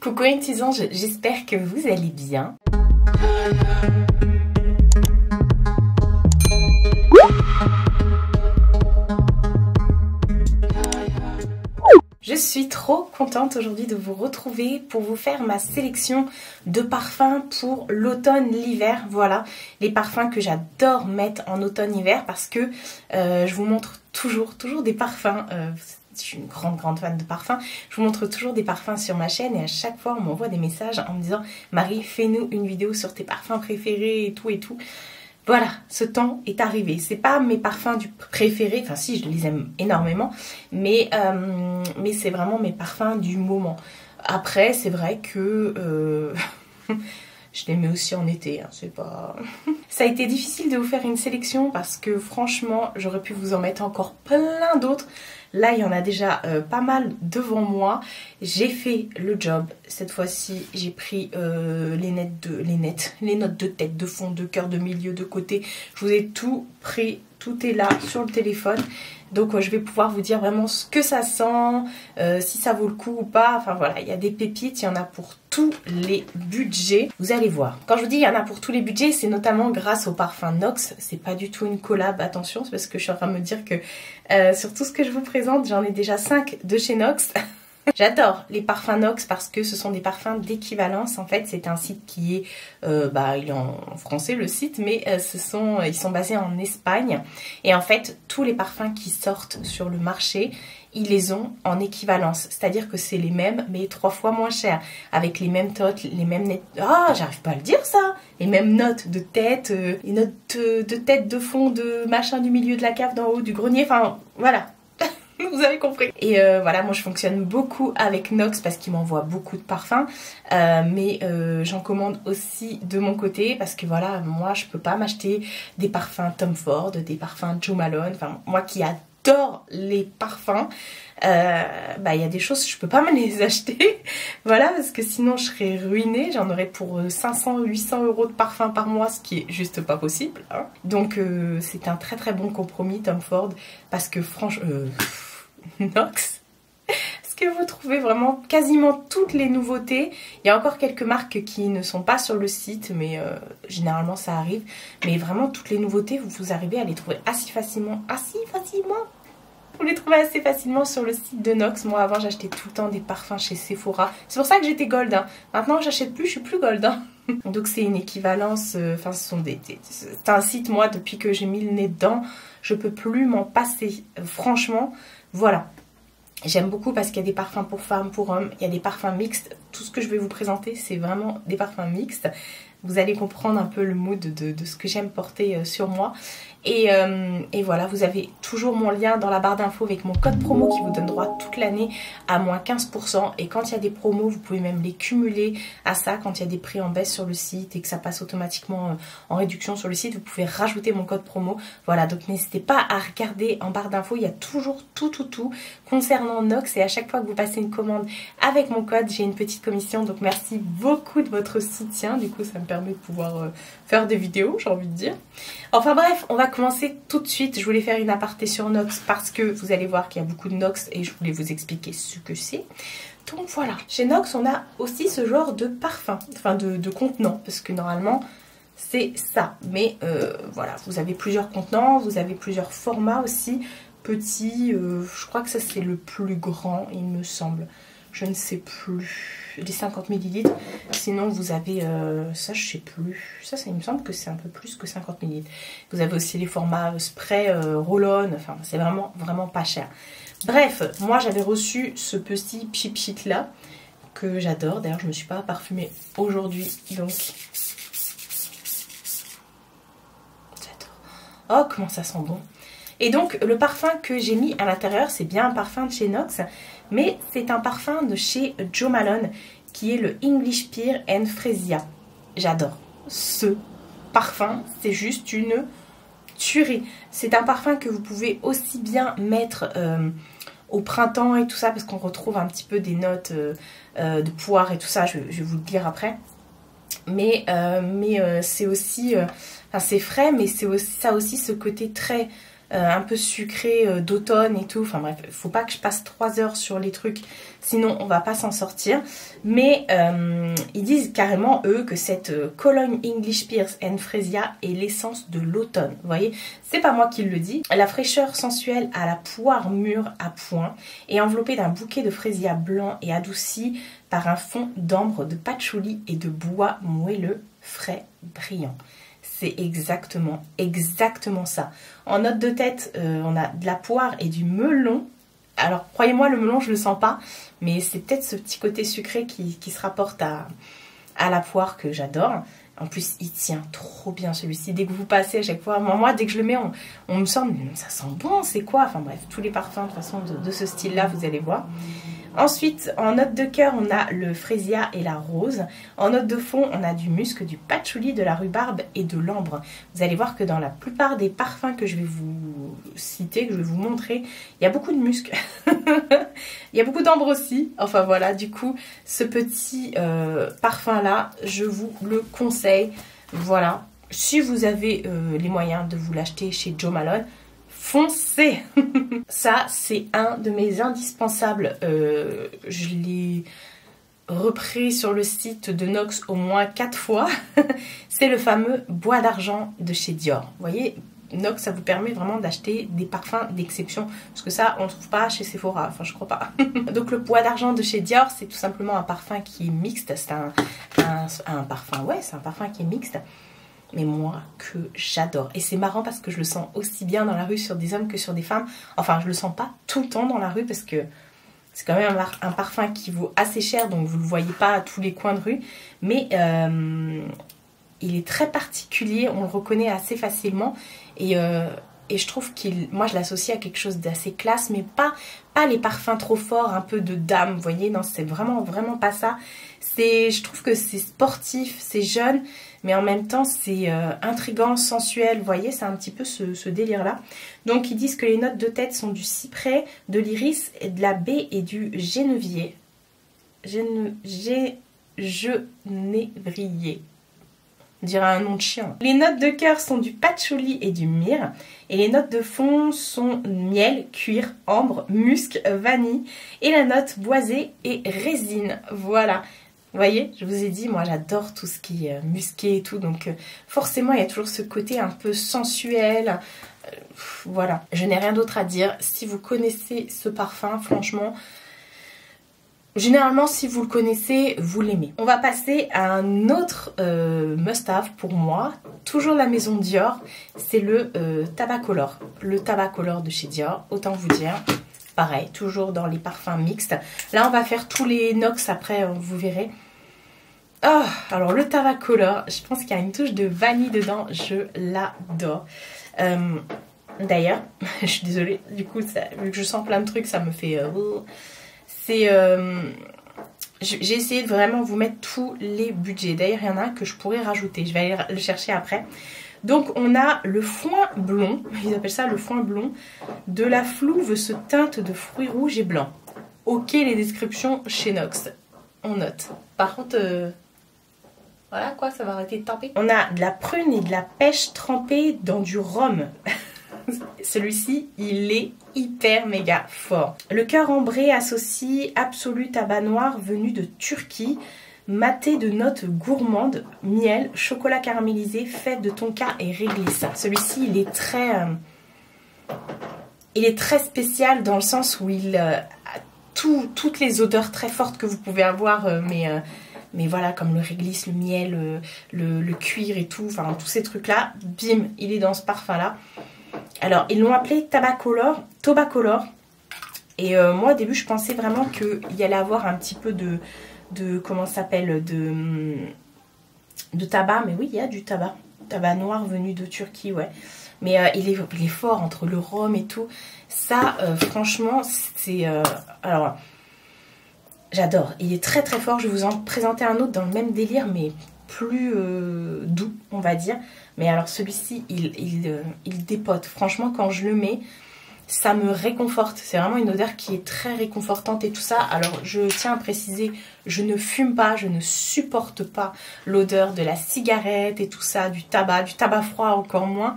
Coucou Intuisange, j'espère que vous allez bien. Je suis trop contente aujourd'hui de vous retrouver pour vous faire ma sélection de parfums pour l'automne-l'hiver. Voilà, les parfums que j'adore mettre en automne-hiver parce que je vous montre toujours des parfums. Je suis une grande fan de parfums. Je vous montre toujours des parfums sur ma chaîne et à chaque fois on m'envoie des messages en me disant Marie, fais-nous une vidéo sur tes parfums préférés et tout. Voilà, ce temps est arrivé. C'est pas mes parfums préférés, enfin si, je les aime énormément, mais c'est vraiment mes parfums du moment. Après, c'est vrai que je les mets aussi en été, hein, c'est pas... Ça a été difficile de vous faire une sélection parce que franchement, j'aurais pu vous en mettre encore plein d'autres. Là, il y en a déjà pas mal devant moi. J'ai fait le job. Cette fois-ci, j'ai pris les notes de tête, de fond, de cœur, de milieu, de côté. Je vous ai tout pris. Tout est là sur le téléphone. Donc je vais pouvoir vous dire vraiment ce que ça sent, si ça vaut le coup ou pas. Enfin voilà, il y a des pépites, il y en a pour tous les budgets. Vous allez voir. Quand je vous dis il y en a pour tous les budgets, c'est notamment grâce au parfum Nox. C'est pas du tout une collab, attention, c'est parce que je suis en train de me dire que sur tout ce que je vous présente, j'en ai déjà 5 de chez Nox. J'adore les parfums Nox parce que ce sont des parfums d'équivalence. En fait, c'est un site qui est, il est en français le site, mais ils sont basés en Espagne. Et en fait, tous les parfums qui sortent sur le marché, ils les ont en équivalence. C'est-à-dire que c'est les mêmes, mais 3 fois moins chers. Avec les mêmes notes, les mêmes... j'arrive pas à le dire ça. Les mêmes notes de tête, les notes de tête, de fond, de machin, du milieu de la cave, d'en haut, du grenier. Enfin, voilà. Vous avez compris. Et voilà, moi je fonctionne beaucoup avec Nox parce qu'il m'envoie beaucoup de parfums. Mais j'en commande aussi de mon côté parce que voilà, moi je peux pas m'acheter des parfums Tom Ford, des parfums Jo Malone. Enfin, moi qui adore les parfums, il y a des choses je peux pas me les acheter. Voilà, parce que sinon je serais ruinée. J'en aurais pour 500 ou 800 euros de parfum par mois, ce qui est juste pas possible. Hein. Donc c'est un très bon compromis Tom Ford parce que franchement... Nox, parce que vous trouvez vraiment quasiment toutes les nouveautés. Il y a encore quelques marques qui ne sont pas sur le site, mais généralement ça arrive. Mais vraiment toutes les nouveautés, vous arrivez à les trouver assez facilement. Vous les trouvez assez facilement sur le site de Nox. Moi avant j'achetais tout le temps des parfums chez Sephora. C'est pour ça que j'étais gold. Hein. Maintenant j'achète plus, je suis plus gold. Hein. Donc c'est une équivalence, c'est un site, moi depuis que j'ai mis le nez dedans, je peux plus m'en passer. Franchement, voilà. J'aime beaucoup parce qu'il y a des parfums pour femmes, pour hommes, il y a des parfums mixtes. Tout ce que je vais vous présenter, c'est vraiment des parfums mixtes. Vous allez comprendre un peu le mood de ce que j'aime porter sur moi. Et voilà, vous avez toujours mon lien dans la barre d'infos avec mon code promo qui vous donne droit toute l'année à moins 15%. Et quand il y a des promos, vous pouvez même les cumuler à ça. Quand il y a des prix en baisse sur le site et que ça passe automatiquement en réduction sur le site, vous pouvez rajouter mon code promo. Voilà, donc n'hésitez pas à regarder en barre d'infos. Il y a toujours tout concernant Nox. Et à chaque fois que vous passez une commande avec mon code, j'ai une petite commission. Donc merci beaucoup de votre soutien. Du coup, ça me permet de pouvoir faire des vidéos, j'ai envie de dire. Enfin bref, on va commencer tout de suite. Je voulais faire une aparté sur Nox parce que vous allez voir qu'il y a beaucoup de Nox et je voulais vous expliquer ce que c'est. Donc voilà. Chez Nox, on a aussi ce genre de parfum, enfin de contenant, parce que normalement c'est ça. Mais voilà, vous avez plusieurs contenants, vous avez plusieurs formats aussi. Petit, je crois que ça c'est le plus grand, il me semble. Je ne sais plus. Les 50 ml. Sinon, vous avez ça, je sais plus. Ça, il me semble que c'est un peu plus que 50 ml. Vous avez aussi les formats spray, roll-on. Enfin, c'est vraiment pas cher. Bref, moi, j'avais reçu ce petit pchit là que j'adore. D'ailleurs, je ne me suis pas parfumée aujourd'hui. Donc, j'adore. Oh, comment ça sent bon. Et donc, le parfum que j'ai mis à l'intérieur, c'est bien un parfum de chez Nox. Mais c'est un parfum de chez Jo Malone qui est le English Pear and Freesia. J'adore ce parfum, c'est juste une tuerie. C'est un parfum que vous pouvez aussi bien mettre au printemps et tout ça parce qu'on retrouve un petit peu des notes de poire et tout ça, je vais vous le dire après. Mais c'est aussi, c'est frais, mais ça a aussi ce côté très un peu sucré d'automne et tout. Enfin bref, faut pas que je passe 3 heures sur les trucs, sinon on va pas s'en sortir. Mais ils disent carrément, eux, que cette Cologne English Pears and Fresia est l'essence de l'automne. Vous voyez, c'est pas moi qui le dis. La fraîcheur sensuelle à la poire mûre à point et enveloppée d'un bouquet de fraisias blanc et adouci par un fond d'ambre, de patchouli et de bois moelleux, frais, brillant. C'est exactement ça. En note de tête, on a de la poire et du melon. Alors, croyez-moi, le melon, je le sens pas, mais c'est peut-être ce petit côté sucré qui se rapporte à la poire que j'adore. En plus, il tient trop bien celui-ci. Dès que vous passez à chaque fois, moi, dès que je le mets, on me sent, ça sent bon, c'est quoi? Enfin bref, tous les parfums de toute façon de ce style-là, vous allez voir. Ensuite, en note de cœur, on a le fraisia et la rose. En note de fond, on a du musc, du patchouli, de la rhubarbe et de l'ambre. Vous allez voir que dans la plupart des parfums que je vais vous citer, que je vais vous montrer, il y a beaucoup de musc. Il y a beaucoup d'ambre aussi. Enfin voilà, du coup, ce petit parfum-là, je vous le conseille. Voilà, si vous avez les moyens de vous l'acheter chez Jo Malone, foncez. Ça, c'est un de mes indispensables. Je l'ai repris sur le site de Nox au moins 4 fois. C'est le fameux bois d'argent de chez Dior. Vous voyez, Nox, ça vous permet vraiment d'acheter des parfums d'exception. Parce que ça, on ne trouve pas chez Sephora. Enfin, je crois pas. Donc, le bois d'argent de chez Dior, c'est tout simplement un parfum qui est mixte. C'est un parfum, ouais, c'est un parfum qui est mixte. Mais moi, que j'adore. Et c'est marrant parce que je le sens aussi bien dans la rue sur des hommes que sur des femmes. Enfin, je le sens pas tout le temps dans la rue parce que c'est quand même un parfum qui vaut assez cher. Donc, vous le voyez pas à tous les coins de rue. Mais il est très particulier. On le reconnaît assez facilement. Et je trouve moi, je l'associe à quelque chose d'assez classe. Mais pas les parfums trop forts, un peu de dame. Vous voyez, non, c'est vraiment pas ça. Je trouve que c'est sportif, c'est jeune. Mais en même temps, c'est intriguant, sensuel. Vous voyez, c'est un petit peu ce délire-là. Donc, ils disent que les notes de tête sont du cyprès, de l'iris, de la baie et du génévrier. Genévrier. On dirait un nom de chien. Les notes de cœur sont du patchouli et du myrrhe. Et les notes de fond sont miel, cuir, ambre, musc, vanille. Et la note boisée et résine. Voilà. Vous voyez, je vous ai dit, moi j'adore tout ce qui est musqué et tout, donc forcément il y a toujours ce côté un peu sensuel, voilà. Je n'ai rien d'autre à dire. Si vous connaissez ce parfum, franchement, généralement si vous le connaissez, vous l'aimez. On va passer à un autre must-have pour moi, toujours de la maison Dior, c'est le Tabacolor. Le Tabacolor de chez Dior, autant vous dire. Pareil, toujours dans les parfums mixtes. Là, on va faire tous les Nox après, vous verrez. Oh, alors le Tabacolor, je pense qu'il y a une touche de vanille dedans. Je l'adore. D'ailleurs, je suis désolée, du coup, vu que je sens plein de trucs, ça me fait... j'ai essayé de vraiment vous mettre tous les budgets. D'ailleurs, il y en a un que je pourrais rajouter. Je vais aller le chercher après. Donc on a le foin blond, ils appellent ça le foin blond, de la flouve se teinte de fruits rouges et blancs. Ok, les descriptions chez Nox, on note. Par contre, voilà quoi, ça va arrêter de tamper. On a de la prune et de la pêche trempée dans du rhum. Celui-ci, il est hyper méga fort. Le cœur ambré associe absolu tabac noir venu de Turquie, maté de notes gourmandes, miel, chocolat caramélisé, fève de tonka et réglisse. Celui-ci, il est très spécial dans le sens où il a toutes les odeurs très fortes que vous pouvez avoir, mais voilà, comme le réglisse, le miel, le cuir et tout, enfin tous ces trucs-là, bim, il est dans ce parfum-là. Alors, ils l'ont appelé Tabacolor. Et moi, au début, je pensais vraiment qu'il y allait avoir un petit peu de comment ça s'appelle, de tabac, mais oui, il y a du tabac noir venu de Turquie, ouais, mais il est fort entre le rhum et tout ça, franchement, c'est alors, j'adore, il est très très fort. Je vais vous en présenter un autre dans le même délire, mais plus doux, on va dire. Mais alors celui-ci, il dépote, franchement, quand je le mets, ça me réconforte. C'est vraiment une odeur qui est très réconfortante et tout ça. Alors, je tiens à préciser, je ne fume pas, je ne supporte pas l'odeur de la cigarette et tout ça, du tabac froid encore moins.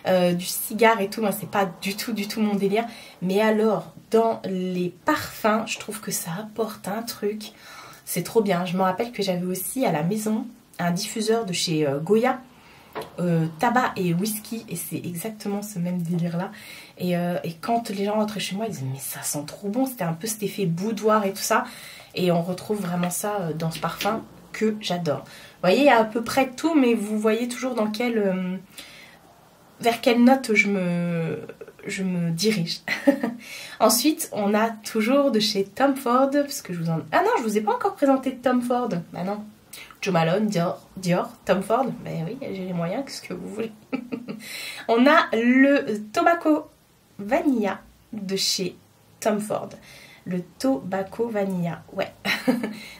du cigare et tout, moi c'est pas du tout mon délire. Mais alors, dans les parfums, je trouve que ça apporte un truc, c'est trop bien. Je me rappelle que j'avais aussi à la maison un diffuseur de chez Goya, tabac et whisky, et c'est exactement ce même délire là. Et quand les gens rentraient chez moi, ils disaient mais ça sent trop bon, c'était un peu cet effet boudoir et tout ça, et on retrouve vraiment ça dans ce parfum que j'adore. Vous voyez, il y a à peu près tout, mais vous voyez toujours dans vers quelle note je me dirige. Ensuite, on a toujours de chez Tom Ford, parce que ah non, je vous ai pas encore présenté Tom Ford. Bah non. Jo Malone, Dior, Tom Ford. Ben oui, j'ai les moyens, qu'est-ce que vous voulez. On a le Tobacco Vanilla de chez Tom Ford. Le Tobacco Vanilla, ouais.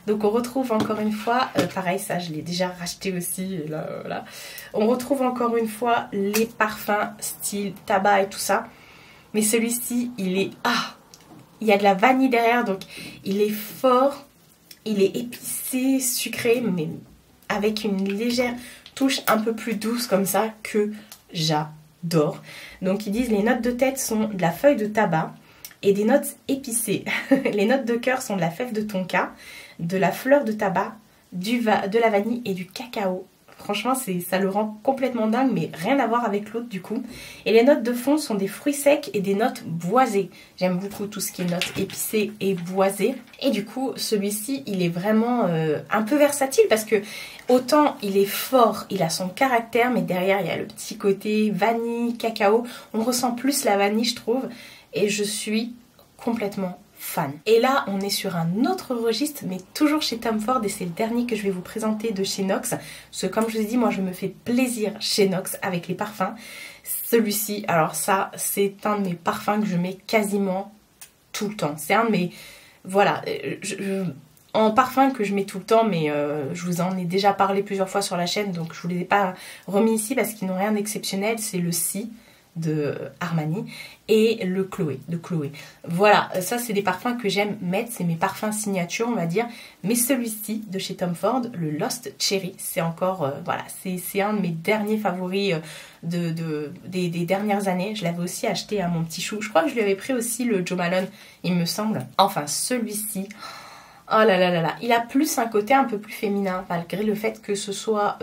Donc on retrouve encore une fois, pareil, ça je l'ai déjà racheté aussi, et là, voilà. On retrouve encore une fois les parfums style tabac et tout ça. Mais celui-ci, il y a de la vanille derrière, donc il est fort, il est épicé, sucré, mais avec une légère touche un peu plus douce comme ça que j'adore. Donc ils disent les notes de tête sont de la feuille de tabac et des notes épicées. Les notes de cœur sont de la fève de tonka, de la fleur de tabac, de la vanille et du cacao. Franchement, ça le rend complètement dingue, mais rien à voir avec l'autre du coup. Et les notes de fond sont des fruits secs et des notes boisées. J'aime beaucoup tout ce qui est notes épicées et boisées. Et du coup, celui-ci, il est vraiment un peu versatile parce que autant il est fort, il a son caractère, mais derrière, il y a le petit côté vanille, cacao. On ressent plus la vanille, je trouve. Et je suis complètement fan. Et là, on est sur un autre registre, mais toujours chez Tom Ford, et c'est le dernier que je vais vous présenter de chez NOX. Parce que comme je vous ai dit, moi je me fais plaisir chez NOX avec les parfums. Celui-ci, alors ça, c'est un de mes parfums que je mets quasiment tout le temps. C'est un de mes... Voilà, en parfum que je mets tout le temps, mais je vous en ai déjà parlé plusieurs fois sur la chaîne, donc je ne vous les ai pas remis ici parce qu'ils n'ont rien d'exceptionnel. C'est le Si de Armani et le Chloé de Chloé. Voilà, ça c'est des parfums que j'aime mettre, c'est mes parfums signature on va dire, mais celui-ci de chez Tom Ford, le Lost Cherry, c'est encore, voilà, c'est un de mes derniers favoris des dernières années. Je l'avais aussi acheté à mon petit chou, je crois que je lui avais pris aussi le Jo Malone, il me semble. Enfin celui-ci, oh là là là là, il a plus un côté un peu plus féminin, malgré le fait que ce soit,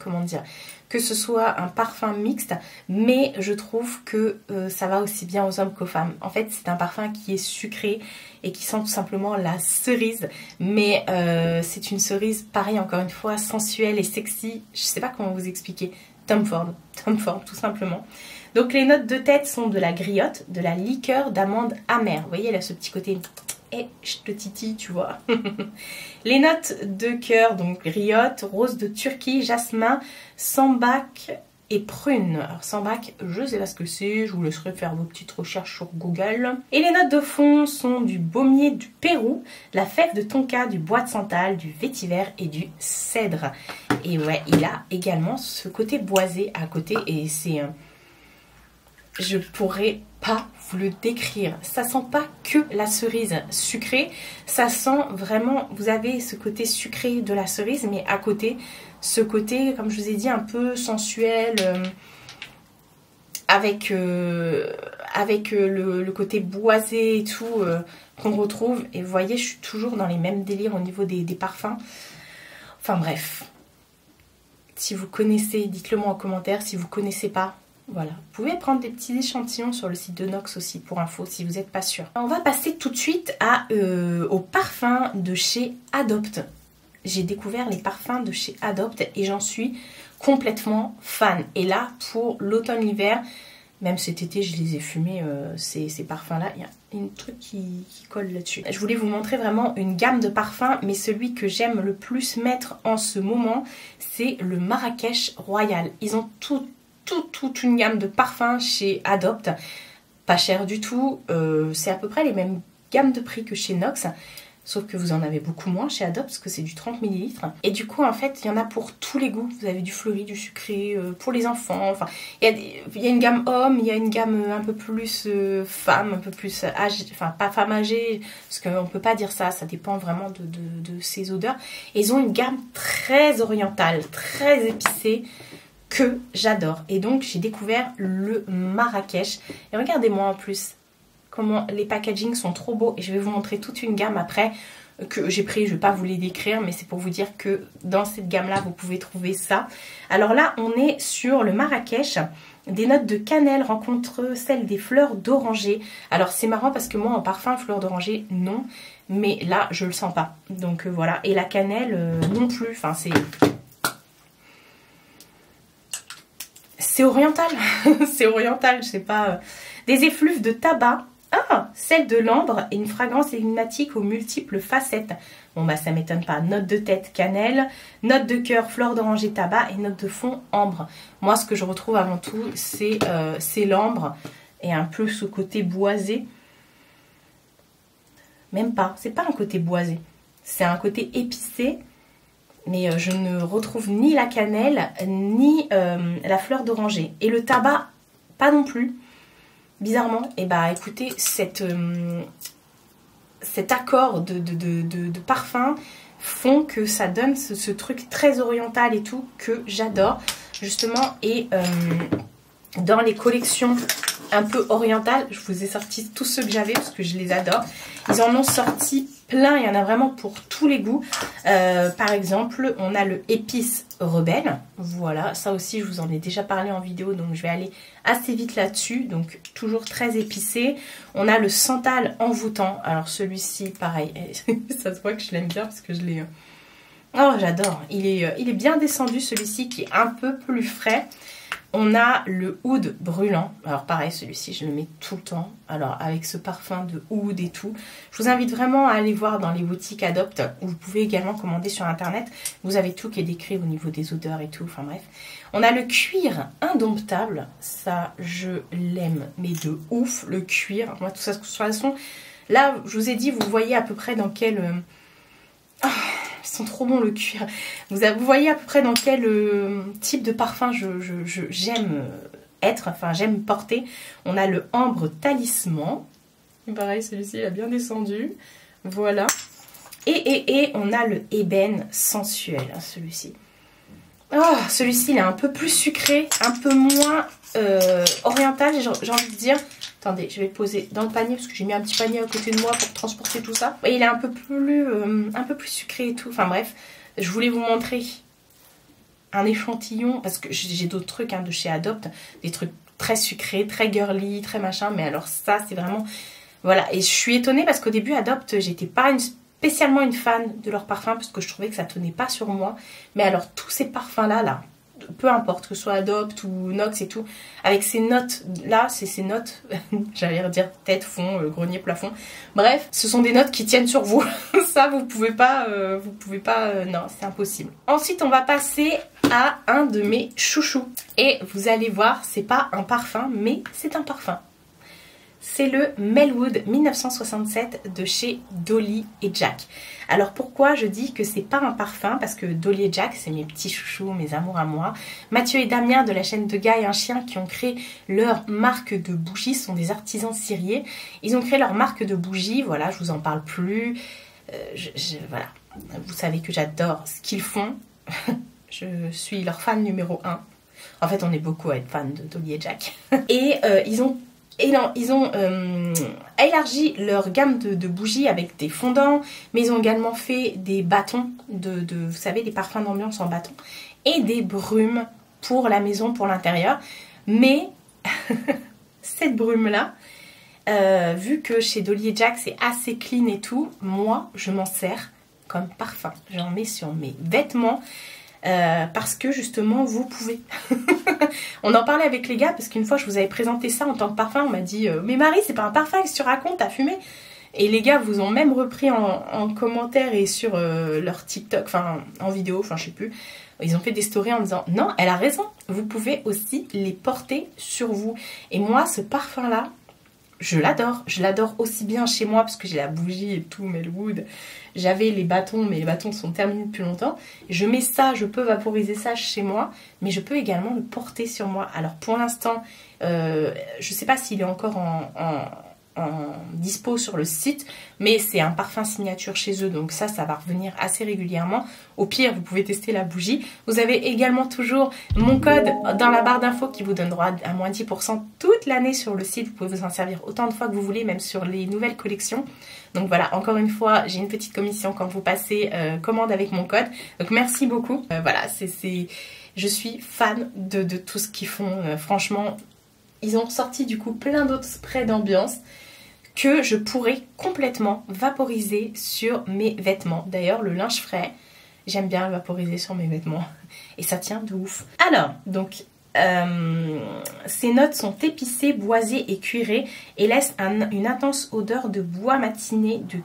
comment dire, que ce soit un parfum mixte, mais je trouve que ça va aussi bien aux hommes qu'aux femmes. En fait, c'est un parfum qui est sucré et qui sent tout simplement la cerise, mais c'est une cerise, pareil, encore une fois, sensuelle et sexy. Je sais pas comment vous expliquer. Tom Ford, tout simplement. Donc les notes de tête sont de la griotte, de la liqueur d'amande amère. Vous voyez, là, ce petit côté... Et je te titille, tu vois. Les notes de cœur, donc griotte, rose de Turquie, jasmin, sambac et prune. Alors sambac, je sais pas ce que c'est, je vous laisserai faire vos petites recherches sur Google. Et les notes de fond sont du baumier du Pérou, la fève de tonka, du bois de santal, du vétiver et du cèdre. Et ouais, il a également ce côté boisé à côté et c'est... je pourrais pas vous le décrire. Ça sent pas que la cerise sucrée, ça sent vraiment, vous avez ce côté sucré de la cerise, mais à côté, ce côté, comme je vous ai dit, un peu sensuel, avec le côté boisé et tout, qu'on retrouve. Et vous voyez, je suis toujours dans les mêmes délires au niveau des parfums. Enfin bref. Si vous connaissez, dites-le moi en commentaire. Si vous connaissez pas, voilà, vous pouvez prendre des petits échantillons sur le site de NOX aussi pour info si vous n'êtes pas sûr. On va passer tout de suite au parfum de chez Adopt. J'ai découvert les parfums de chez Adopt et j'en suis complètement fan. Et là, pour l'automne-hiver, même cet été, je les ai fumés, ces parfums-là. Il y a un truc qui colle là-dessus. Je voulais vous montrer vraiment une gamme de parfums, mais celui que j'aime le plus mettre en ce moment, c'est le Marrakech Royal. Ils ont toute une gamme de parfums chez Adopt, pas cher du tout, c'est à peu près les mêmes gammes de prix que chez NOX, sauf que vous en avez beaucoup moins chez Adopt parce que c'est du 30 ml. Et du coup en fait il y en a pour tous les goûts, vous avez du fleuri, du sucré, pour les enfants, enfin il y a une gamme homme, il y a une gamme un peu plus femme, un peu plus âgée, enfin pas femme âgée, parce qu'on peut pas dire ça, ça dépend vraiment de ses odeurs. Et ils ont une gamme très orientale, très épicée, que j'adore. Et donc j'ai découvert le Marrakech. Et regardez-moi en plus comment les packagings sont trop beaux. Et je vais vous montrer toute une gamme après que j'ai pris. Je ne vais pas vous les décrire, mais c'est pour vous dire que dans cette gamme-là, vous pouvez trouver ça. Alors là, on est sur le Marrakech. Des notes de cannelle rencontrent celles des fleurs d'oranger. Alors c'est marrant parce que moi en parfum, fleurs d'oranger, non. Mais là, je le sens pas. Donc voilà. Et la cannelle, non plus. Enfin, c'est oriental. C'est oriental, je sais pas. Des effluves de tabac. Ah, celle de l'ambre et une fragrance énigmatique aux multiples facettes. Bon bah ça m'étonne pas. Note de tête cannelle, note de cœur fleur d'oranger tabac et note de fond ambre. Moi ce que je retrouve avant tout c'est l'ambre et un peu ce côté boisé. Même pas, c'est pas un côté boisé. C'est un côté épicé. Mais je ne retrouve ni la cannelle ni la fleur d'oranger. Et le tabac, pas non plus. Bizarrement, et bah écoutez, cet accord de parfum font que ça donne ce truc très oriental et tout que j'adore justement. Et dans les collections un peu orientales, je vous ai sorti tous ceux que j'avais parce que je les adore. Ils en ont sorti plein, il y en a vraiment pour tous les goûts. Par exemple, on a le épice rebelle. Voilà, ça aussi je vous en ai déjà parlé en vidéo, donc je vais aller assez vite là-dessus. Donc toujours très épicé. On a le santal envoûtant. Alors celui-ci, pareil, ça se voit que je l'aime bien parce que je l'ai... Oh, j'adore. Il est bien descendu celui-ci qui est un peu plus frais. On a le oud brûlant. Alors pareil, celui-ci, je le mets tout le temps. Alors avec ce parfum de oud et tout. Je vous invite vraiment à aller voir dans les boutiques Adopt. Où vous pouvez également commander sur Internet. Vous avez tout qui est décrit au niveau des odeurs et tout. Enfin bref. On a le cuir indomptable. Ça, je l'aime. Mais de ouf, le cuir. Moi, tout ça, de toute façon, là, je vous ai dit, vous voyez à peu près dans quel... Oh, ils sont trop bons le cuir. Vous voyez à peu près dans quel type de parfum j'aime être, enfin j'aime porter. On a le ambre talisman. Pareil, celui-ci il a bien descendu. Voilà. Et on a le ébène sensuel, hein, celui-ci. Oh, celui-ci il est un peu plus sucré, un peu moins oriental, j'ai envie de dire. Attendez, je vais le poser dans le panier parce que j'ai mis un petit panier à côté de moi pour transporter tout ça. Et il est un peu plus sucré et tout. Enfin bref, je voulais vous montrer un échantillon parce que j'ai d'autres trucs hein, de chez Adopt. Des trucs très sucrés, très girly, très machin. Mais alors ça, c'est vraiment... Voilà, et je suis étonnée parce qu'au début, Adopt, j'étais pas spécialement une fan de leur parfum parce que je trouvais que ça tenait pas sur moi. Mais alors tous ces parfums-là, peu importe que ce soit Adopt ou Nox et tout, avec ces notes là, c'est ces notes, j'allais dire tête, fond, grenier, plafond, bref, ce sont des notes qui tiennent sur vous. Ça vous pouvez pas, non, c'est impossible. Ensuite on va passer à un de mes chouchous et vous allez voir, c'est pas un parfum mais c'est un parfum. C'est le Melwood 1967 de chez Dolly et Jack. Alors pourquoi je dis que c'est pas un parfum? Parce que Dolly et Jack, c'est mes petits chouchous, mes amours à moi. Mathieu et Damien de la chaîne De Gars et un chien qui ont créé leur marque de bougies, sont des artisans ciriers. Ils ont créé leur marque de bougies, voilà, je vous en parle plus. Voilà, vous savez que j'adore ce qu'ils font. Je suis leur fan numéro 1. En fait, on est beaucoup à être fans de Dolly et Jack. Et ils ont élargi leur gamme de bougies avec des fondants, mais ils ont également fait des bâtons, vous savez, des parfums d'ambiance en bâton, et des brumes pour la maison, pour l'intérieur. Mais cette brume-là, vu que chez Dolly et Jack c'est assez clean et tout, moi je m'en sers comme parfum. J'en mets sur mes vêtements. Parce que justement vous pouvez. On en parlait avec les gars parce qu'une fois je vous avais présenté ça en tant que parfum, on m'a dit mais Marie c'est pas un parfum, qu'est-ce que tu racontes, t'as fumé? Et les gars vous ont même repris en commentaire et sur leur TikTok, enfin en vidéo, enfin je sais plus, ils ont fait des stories en disant non elle a raison, vous pouvez aussi les porter sur vous. Et moi ce parfum là je l'adore aussi bien chez moi parce que j'ai la bougie et tout, Melwood. J'avais les bâtons, mais les bâtons sont terminés depuis longtemps. Je mets ça, je peux vaporiser ça chez moi, mais je peux également le porter sur moi. Alors pour l'instant, je sais pas s'il est encore en dispo sur le site, mais c'est un parfum signature chez eux, donc ça va revenir assez régulièrement. Au pire, vous pouvez tester la bougie. Vous avez également toujours mon code dans la barre d'infos qui vous donne droit à moins 10% toute l'année sur le site. Vous pouvez vous en servir autant de fois que vous voulez, même sur les nouvelles collections. Donc voilà, encore une fois, j'ai une petite commission quand vous passez commande avec mon code. Donc merci beaucoup. Voilà, je suis fan de tout ce qu'ils font. Franchement, ils ont sorti du coup plein d'autres sprays d'ambiance que je pourrais complètement vaporiser sur mes vêtements. D'ailleurs, le linge frais, j'aime bien le vaporiser sur mes vêtements. Et ça tient de ouf. Alors, donc, ces notes sont épicées, boisées et cuirées et laissent une intense odeur de bois matiné de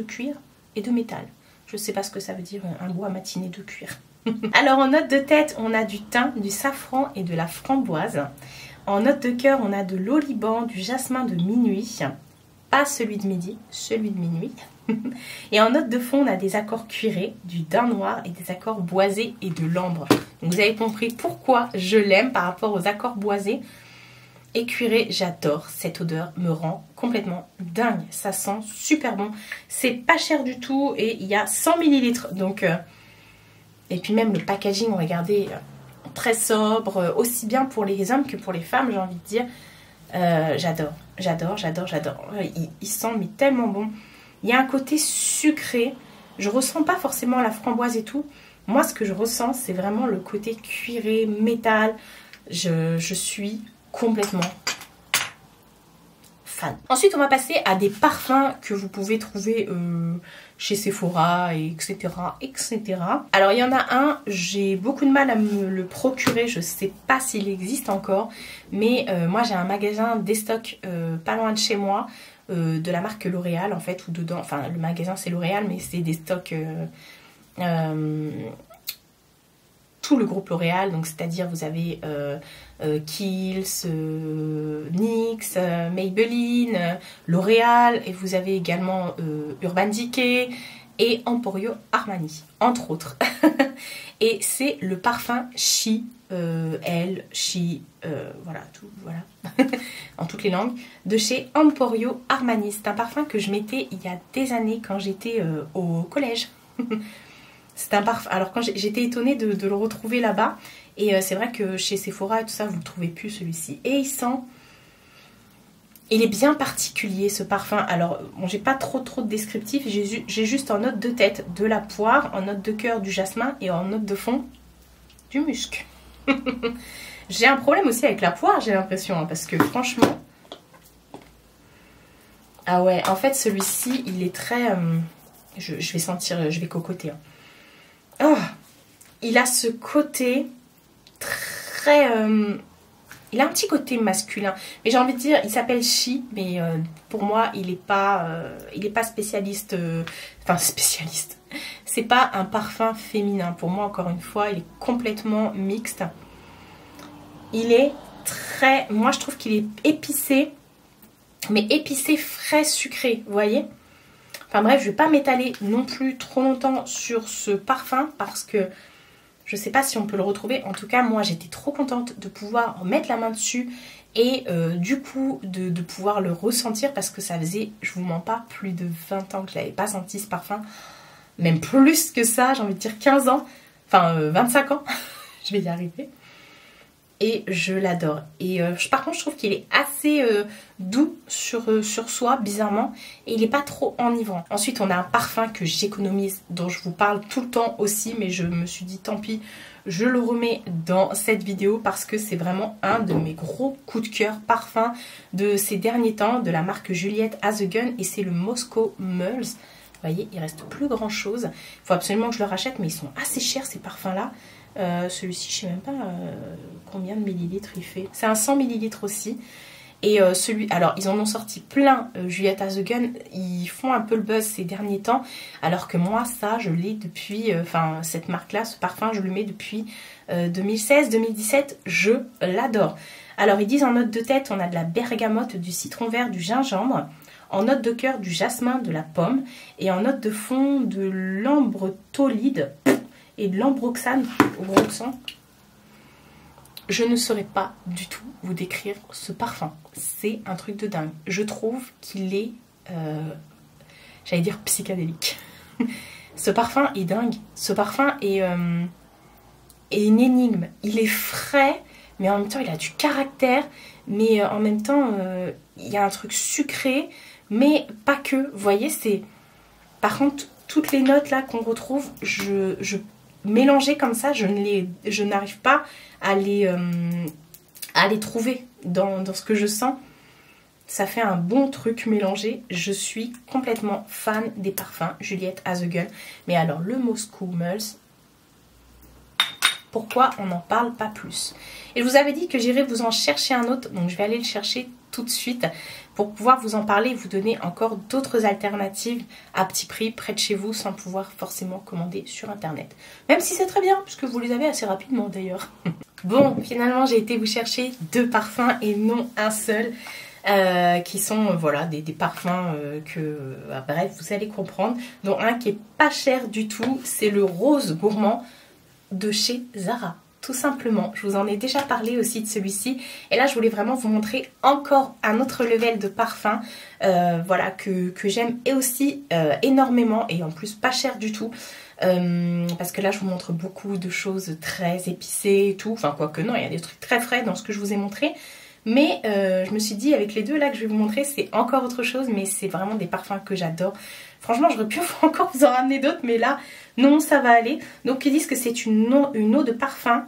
cuir et de métal. Je ne sais pas ce que ça veut dire, un bois matiné de cuir. Alors en note de tête, on a du thym, du safran et de la framboise. En note de cœur, on a de l'oliban, du jasmin de minuit. Pas celui de midi, celui de minuit. Et en note de fond, on a des accords cuirés, du daim noir et des accords boisés et de l'ambre. Donc vous avez compris pourquoi je l'aime par rapport aux accords boisés et cuirés. J'adore, cette odeur me rend complètement dingue. Ça sent super bon. C'est pas cher du tout et il y a 100 ml. Donc... Et puis même le packaging, regardez, très sobre, aussi bien pour les hommes que pour les femmes, j'ai envie de dire. J'adore, j'adore, j'adore, j'adore. Il sent mais tellement bon. Il y a un côté sucré. Je ressens pas forcément la framboise et tout. Moi, ce que je ressens, c'est vraiment le côté cuiré, métal. Je suis complètement fan. Ensuite, on va passer à des parfums que vous pouvez trouver chez Sephora, etc., etc. Alors, il y en a un, j'ai beaucoup de mal à me le procurer. Je sais pas s'il existe encore. Mais moi, j'ai un magasin Destock pas loin de chez moi, de la marque L'Oréal, en fait, où dedans... Enfin, le magasin, c'est L'Oréal, mais c'est des stocks... tout le groupe L'Oréal, donc c'est-à-dire vous avez Kiehl's, NYX, Maybelline, L'Oréal, et vous avez également Urban Decay et Emporio Armani, entre autres. Et c'est le parfum She, elle, She, voilà, tout, voilà, en toutes les langues, de chez Emporio Armani. C'est un parfum que je mettais il y a des années quand j'étais au collège. C'est un parfum. Alors quand j'étais étonnée de le retrouver là-bas. Et c'est vrai que chez Sephora et tout ça, vous ne le trouvez plus celui-ci. Et il sent... Il est bien particulier ce parfum. Alors, bon, j'ai pas trop de descriptif. J'ai juste en note de tête de la poire, en note de cœur du jasmin et en note de fond du musc. J'ai un problème aussi avec la poire, j'ai l'impression. Hein, parce que franchement... Ah ouais, en fait celui-ci, il est très... je vais sentir, je vais cocoter. Hein. Oh, il a ce côté très... il a un petit côté masculin. Mais j'ai envie de dire, il s'appelle She, mais pour moi, il n'est pas spécialiste... Enfin, spécialiste. C'est pas un parfum féminin. Pour moi, encore une fois, il est complètement mixte. Il est très... Moi, je trouve qu'il est épicé, mais épicé frais sucré, vous voyez ? Enfin bref, je ne vais pas m'étaler non plus trop longtemps sur ce parfum parce que je ne sais pas si on peut le retrouver. En tout cas, moi, j'étais trop contente de pouvoir mettre la main dessus et du coup de pouvoir le ressentir parce que ça faisait, je vous mens pas, plus de 20 ans que je n'avais pas senti ce parfum. Même plus que ça, j'ai envie de dire 15 ans, enfin 25 ans, je vais y arriver. Et je l'adore. Et par contre, je trouve qu'il est assez doux sur soi, bizarrement. Et il n'est pas trop enivrant. Ensuite, on a un parfum que j'économise, dont je vous parle tout le temps aussi. Mais je me suis dit, tant pis, je le remets dans cette vidéo. Parce que c'est vraiment un de mes gros coups de cœur parfums de ces derniers temps. De la marque Juliette Has a Gun. Et c'est le Moscow Mulls. Vous voyez, il reste plus grand chose. Il faut absolument que je le rachète. Mais ils sont assez chers, ces parfums-là. Celui-ci, je sais même pas combien de millilitres il fait. C'est un 100 millilitres aussi. Et alors ils en ont sorti plein, Juliette Has a Gun. Ils font un peu le buzz ces derniers temps. Alors que moi, ça, je l'ai depuis... Enfin, cette marque-là, ce parfum, je le mets depuis 2016-2017. Je l'adore. Alors, ils disent en note de tête, on a de la bergamote, du citron vert, du gingembre. En note de cœur, du jasmin, de la pomme. Et en note de fond, de l'ambrotolide et de l'ambroxane. Je ne saurais pas du tout vous décrire ce parfum. C'est un truc de dingue. Je trouve qu'il est, j'allais dire psychédélique. Ce parfum est dingue. Ce parfum est une énigme. Il est frais, mais en même temps il a du caractère. Mais en même temps, il y a un truc sucré, mais pas que. Vous voyez, c'est... Par contre, toutes les notes là qu'on retrouve, je mélangées comme ça, je n'arrive pas à les trouver dans ce que je sens. Ça fait un bon truc mélangé. Je suis complètement fan des parfums Juliette Has a Gun. Mais alors, le Moscow Mulls, pourquoi on n'en parle pas plus? Et je vous avais dit que j'irais vous en chercher un autre, donc je vais aller le chercher tout de suite pour pouvoir vous en parler et vous donner encore d'autres alternatives à petit prix près de chez vous sans pouvoir forcément commander sur internet. Même si c'est très bien, puisque vous les avez assez rapidement d'ailleurs. Bon, finalement j'ai été vous chercher 2 parfums et non un seul. Qui sont voilà des parfums bref, vous allez comprendre, dont un qui est pas cher du tout, c'est le Rose Gourmand de chez Zara, tout simplement. Je vous en ai déjà parlé aussi de celui-ci, et là je voulais vraiment vous montrer encore un autre level de parfum, voilà, que j'aime et aussi énormément, et en plus pas cher du tout. Parce que là je vous montre beaucoup de choses très épicées et tout, enfin quoique non, il y a des trucs très frais dans ce que je vous ai montré. Mais je me suis dit, avec les 2 là que je vais vous montrer, c'est encore autre chose, mais c'est vraiment des parfums que j'adore. Franchement, j'aurais pu encore vous en ramener d'autres, mais là, non, ça va aller. Donc, ils disent que c'est une eau de parfum.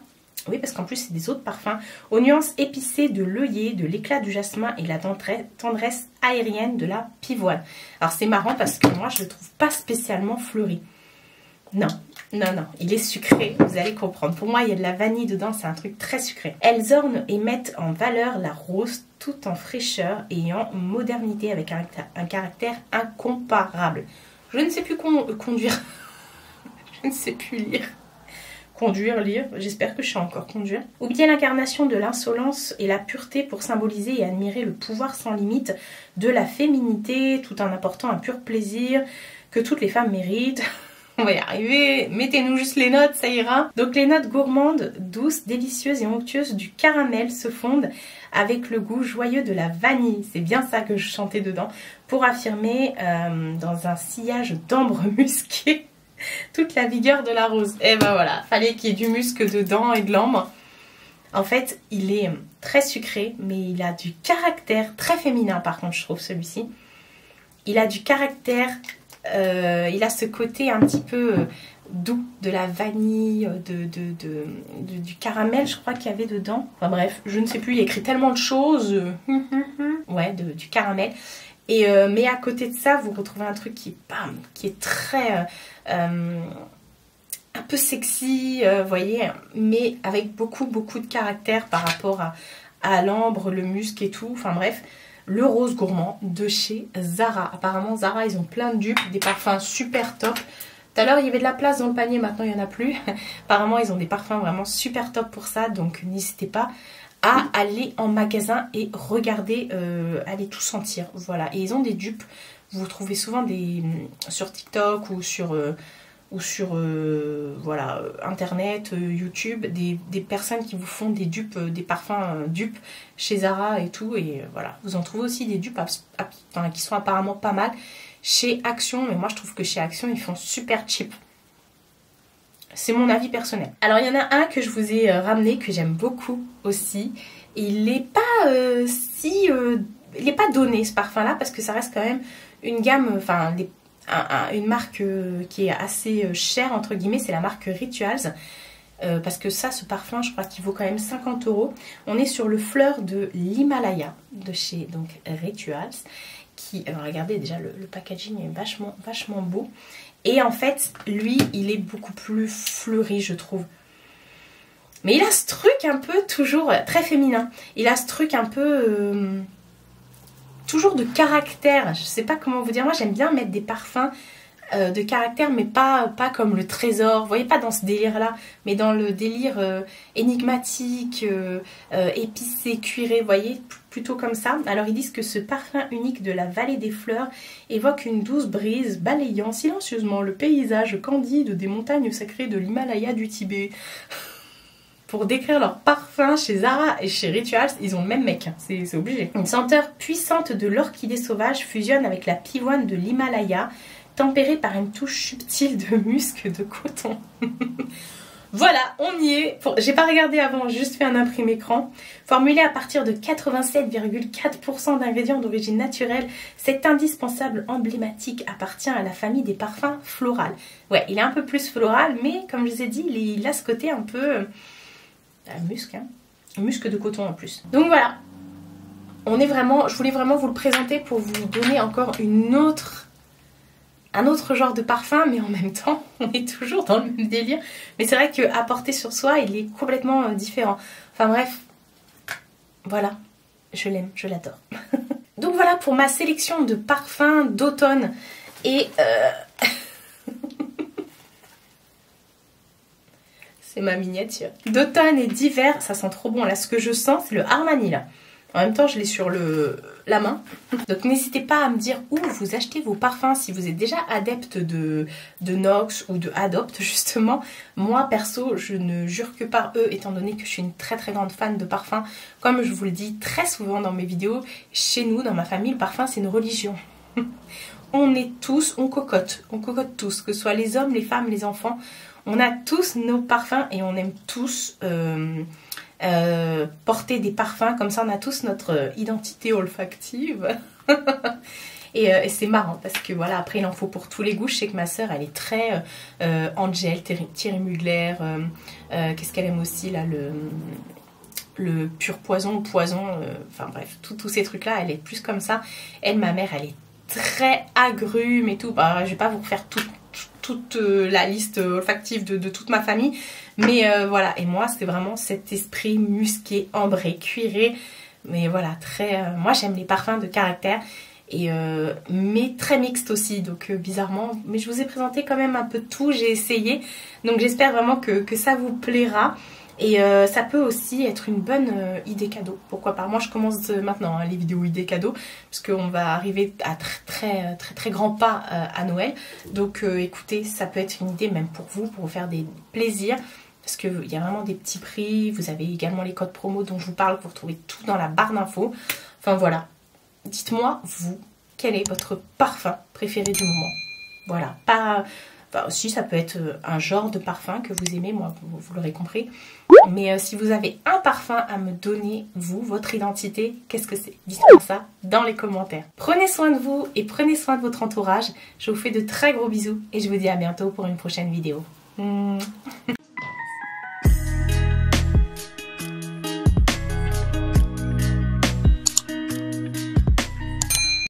Oui, parce qu'en plus, c'est des eaux de parfum. Aux nuances épicées de l'œillet, de l'éclat du jasmin et la tendresse aérienne de la pivoine. Alors, c'est marrant parce que moi, je ne le trouve pas spécialement fleuri. Non, non, non, il est sucré, vous allez comprendre. Pour moi, il y a de la vanille dedans, c'est un truc très sucré. Elles ornent et mettent en valeur la rose tout en fraîcheur et en modernité avec un caractère incomparable. Je ne sais plus conduire, je ne sais plus lire. Conduire, lire, j'espère que je sais encore conduire. Ou bien l'incarnation de l'insolence et la pureté pour symboliser et admirer le pouvoir sans limite de la féminité tout en apportant un pur plaisir que toutes les femmes méritent. On va y arriver, mettez-nous juste les notes, ça ira. Donc les notes gourmandes, douces, délicieuses et onctueuses du caramel se fondent avec le goût joyeux de la vanille. C'est bien ça que je chantais dedans. Pour affirmer dans un sillage d'ambre musqué toute la vigueur de la rose. Et ben voilà, fallait qu'il y ait du musc dedans et de l'ambre. En fait, il est très sucré, mais il a du caractère très féminin par contre, je trouve celui-ci. Il a du caractère... il a ce côté un petit peu doux de la vanille, du caramel je crois qu'il y avait dedans. Enfin bref, je ne sais plus, il y a écrit tellement de choses. Ouais, du caramel. Et, mais à côté de ça, vous retrouvez un truc qui est très... un peu sexy, vous voyez, mais avec beaucoup de caractère par rapport à l'ambre, le musc et tout. Enfin bref... Le Rose Gourmand de chez Zara. Apparemment Zara ils ont plein de dupes, des parfums super top. Tout à l'heure il y avait de la place dans le panier, maintenant il n'y en a plus. Apparemment ils ont des parfums vraiment super top pour ça. Donc n'hésitez pas à aller en magasin et regarder, aller tout sentir. Voilà, et ils ont des dupes. Vous trouvez souvent sur TikTok ou sur voilà, internet, YouTube, des personnes qui vous font des dupes, des parfums dupes chez Zara et tout. Et voilà, vous en trouvez aussi des dupes qui sont apparemment pas mal chez Action. Mais moi je trouve que chez Action ils font super cheap. C'est mon avis personnel. Alors il y en a un que je vous ai ramené, que j'aime beaucoup aussi. Et il n'est pas il n'est pas donné ce parfum là, parce que ça reste quand même une gamme, enfin une marque qui est assez chère entre guillemets, c'est la marque Rituals. Parce que ça, ce parfum, je crois qu'il vaut quand même 50 €. On est sur le fleur de l'Himalaya de chez donc Rituals. Regardez déjà le packaging est vachement beau. Et en fait, lui, il est beaucoup plus fleuri, je trouve. Mais il a ce truc un peu toujours très féminin. Il a ce truc un peu... toujours de caractère, je sais pas comment vous dire. Moi j'aime bien mettre des parfums de caractère, mais pas comme le Trésor, vous voyez, pas dans ce délire là, mais dans le délire énigmatique, épicé, cuiré, vous voyez, plutôt comme ça. Alors ils disent que ce parfum unique de la vallée des fleurs évoque une douce brise balayant silencieusement le paysage candide des montagnes sacrées de l'Himalaya du Tibet. pour décrire leur parfum chez Zara et chez Rituals, ils ont le même mec, hein. C'est obligé. Une senteur puissante de l'orchidée sauvage fusionne avec la pivoine de l'Himalaya, tempérée par une touche subtile de musc de coton. Voilà, on y est. J'ai pas regardé avant, juste fait un imprimé écran. Formulé à partir de 87,4% d'ingrédients d'origine naturelle, cet indispensable emblématique appartient à la famille des parfums florales. Ouais, il est un peu plus floral, mais comme je vous ai dit, il a ce côté un peu musc, hein. Musc de coton en plus. Donc voilà, je voulais vraiment vous le présenter pour vous donner encore un autre genre de parfum, mais en même temps, on est toujours dans le même délire. Mais c'est vrai qu'à porter sur soi, il est complètement différent. Enfin bref, voilà, je l'aime, je l'adore. Donc voilà pour ma sélection de parfums d'automne et... c'est ma miniature. D'automne et d'hiver, ça sent trop bon. Là, ce que je sens, c'est le Armani, là. En même temps, je l'ai sur la main. Donc n'hésitez pas à me dire où vous achetez vos parfums, si vous êtes déjà adepte de Nox ou de Adopt, justement. Moi, perso, je ne jure que par eux, étant donné que je suis une très très grande fan de parfums. Comme je vous le dis très souvent dans mes vidéos, chez nous, dans ma famille, le parfum, c'est une religion. On cocotte tous, que ce soit les hommes, les femmes, les enfants. On a tous nos parfums et on aime tous... porter des parfums, comme ça on a tous notre identité olfactive. et c'est marrant parce que voilà, après il en faut pour tous les goûts. Je sais que ma soeur elle est très Angel, Thierry Mugler, qu'est-ce qu'elle aime aussi là, le pur poison, enfin bref, tous ces trucs là, elle est plus comme ça. Elle, ma mère, elle est très agrume et tout. Bah, je vais pas vous refaire toute la liste olfactive de toute ma famille, mais voilà. Et moi c'est vraiment cet esprit musqué, ambré, cuiré, mais voilà, très moi j'aime les parfums de caractère, et mais très mixte aussi, donc bizarrement, mais je vous ai présenté quand même un peu de tout, j'ai essayé, donc j'espère vraiment que ça vous plaira. Et ça peut aussi être une bonne idée cadeau, pourquoi pas. Moi je commence maintenant hein, les vidéos idées cadeaux, puisqu'on va arriver à très grands pas à Noël. Donc écoutez, ça peut être une idée même pour vous faire des plaisirs, parce qu'il y a vraiment des petits prix. Vous avez également les codes promo dont je vous parle, vous retrouvez tout dans la barre d'infos. Enfin voilà, dites-moi vous, quel est votre parfum préféré du moment. Voilà, pas... Enfin, aussi, ça peut être un genre de parfum que vous aimez, moi, vous l'aurez compris. Mais si vous avez un parfum à me donner, vous, votre identité, qu'est-ce que c'est? Dites-moi ça dans les commentaires. Prenez soin de vous et prenez soin de votre entourage. Je vous fais de très gros bisous et je vous dis à bientôt pour une prochaine vidéo.